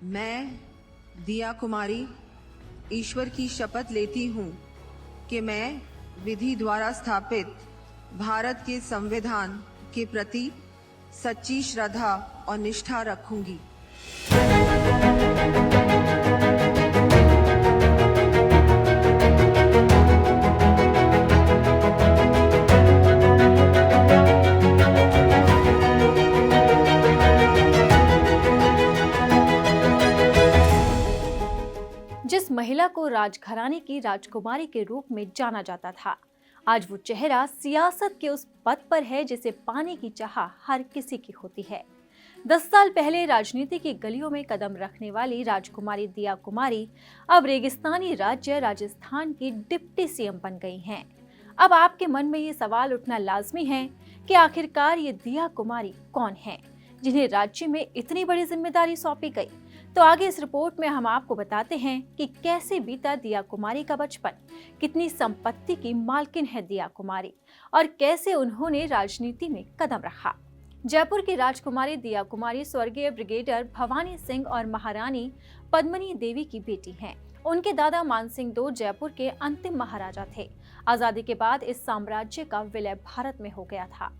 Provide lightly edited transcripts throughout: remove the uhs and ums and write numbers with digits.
मैं दिया कुमारी ईश्वर की शपथ लेती हूँ कि मैं विधि द्वारा स्थापित भारत के संविधान के प्रति सच्ची श्रद्धा और निष्ठा रखूंगी। जिस महिला को राजघराने की राजकुमारी के रूप में जाना जाता था, आज वो चेहरा सियासत के उस पद पर है जिसे पाने की चाह हर किसी की होती है। 10 साल पहले राजनीति की गलियों में कदम रखने वाली राजकुमारी दिया कुमारी अब रेगिस्तानी राज्य राजस्थान की डिप्टी सीएम बन गई हैं। अब आपके मन में ये सवाल उठना लाजमी है कि आखिरकार ये दिया कुमारी कौन है जिन्हें राज्य में इतनी बड़ी जिम्मेदारी सौंपी गई। तो आगे इस रिपोर्ट में हम आपको बताते हैं कि कैसे बीता दिया कुमारी का बचपन, कितनी संपत्ति की मालकिन है दिया कुमारी और कैसे उन्होंने राजनीति में कदम रखा। जयपुर की राजकुमारी दिया कुमारी स्वर्गीय ब्रिगेडियर भवानी सिंह और महारानी पद्मिनी देवी की बेटी हैं। उनके दादा मानसिंह II जयपुर के अंतिम महाराजा थे। आजादी के बाद इस साम्राज्य का विलय भारत में हो गया था।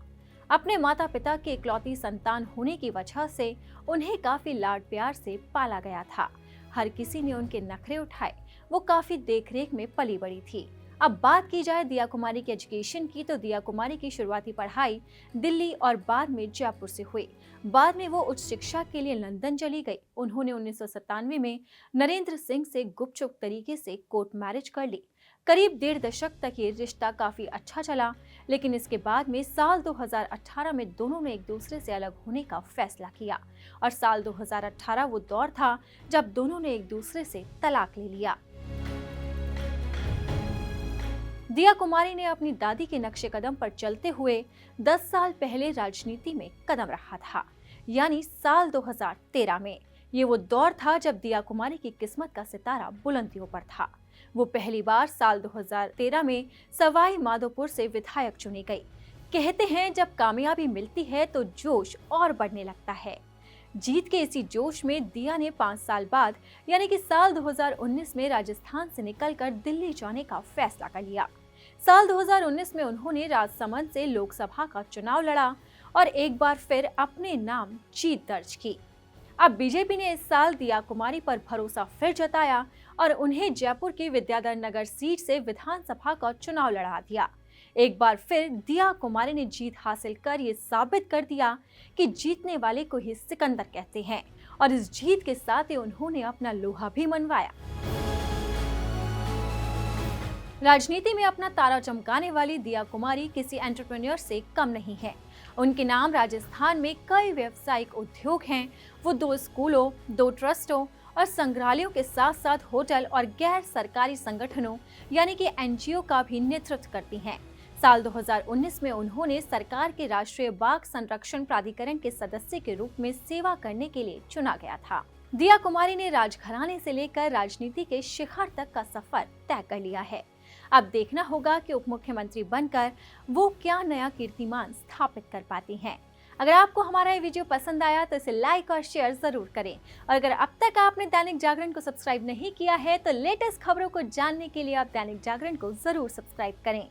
अपने माता पिता की इकलौती संतान होने की वजह से उन्हें काफी लाड प्यार से पाला गया था। हर किसी ने उनके नखरे उठाए। वो काफी देखरेख में पली बड़ी थी। अब बात की जाए दिया कुमारी की एजुकेशन की, तो दिया कुमारी की शुरुआती पढ़ाई दिल्ली और बाद में जयपुर से हुई। बाद में वो उच्च शिक्षा के लिए लंदन चली गई। उन्होंने 1997 में नरेंद्र सिंह से गुपचुप तरीके से कोर्ट मैरिज कर ली। करीब 1.5 दशक तक ये रिश्ता काफी अच्छा चला, लेकिन इसके बाद में साल 2018 में दोनों ने एक दूसरे से अलग होने का फैसला किया और साल 2018 वो दौर था जब दोनों ने एक दूसरे से तलाक ले लिया। दिया कुमारी ने अपनी दादी के नक्शे कदम पर चलते हुए 10 साल पहले राजनीति में कदम रखा था, यानी साल 2013 में। ये वो दौर था जब दिया कुमारी की किस्मत का सितारा बुलंदियों पर था। वो पहली बार साल 2013 में सवाई माधोपुर से विधायक चुनी गई। कहते हैं जब कामयाबी मिलती है तो जोश और बढ़ने लगता है। जीत के इसी जोश में दिया ने 5 साल बाद यानी कि साल 2019 में राजस्थान से निकलकर दिल्ली जाने का फैसला कर लिया। साल 2019 में उन्होंने राजसमंद से लोकसभा का चुनाव लड़ा और एक बार फिर अपने नाम जीत दर्ज की। अब बीजेपी ने इस साल दिया कुमारी पर भरोसा फिर जताया और उन्हें जयपुर की विद्याधर नगर सीट से विधानसभा का चुनाव लड़ा दिया। एक बार फिर दिया कुमारी ने जीत हासिल कर ये साबित कर दिया कि जीतने वाले को ही सिकंदर कहते हैं और इस जीत के साथ ही उन्होंने अपना लोहा भी मनवाया। राजनीति में अपना तारा चमकाने वाली दिया कुमारी किसी एंटरप्रेन्योर से कम नहीं है। उनके नाम राजस्थान में कई व्यावसायिक उद्योग हैं। वो 2 स्कूलों, 2 ट्रस्टों और संग्रहालयों के साथ साथ होटल और गैर सरकारी संगठनों यानी कि एनजीओ का भी नेतृत्व करती हैं। साल 2019 में उन्होंने सरकार के राष्ट्रीय बाघ संरक्षण प्राधिकरण के सदस्य के रूप में सेवा करने के लिए चुना गया था। दिया कुमारी ने राजघराने से लेकर राजनीति के शिखर तक का सफर तय कर लिया है। अब देखना होगा कि उप मुख्यमंत्री बनकर वो क्या नया कीर्तिमान स्थापित कर पाती हैं। अगर आपको हमारा ये वीडियो पसंद आया तो इसे लाइक और शेयर जरूर करें और अगर अब तक आपने दैनिक जागरण को सब्सक्राइब नहीं किया है तो लेटेस्ट खबरों को जानने के लिए आप दैनिक जागरण को जरूर सब्सक्राइब करें।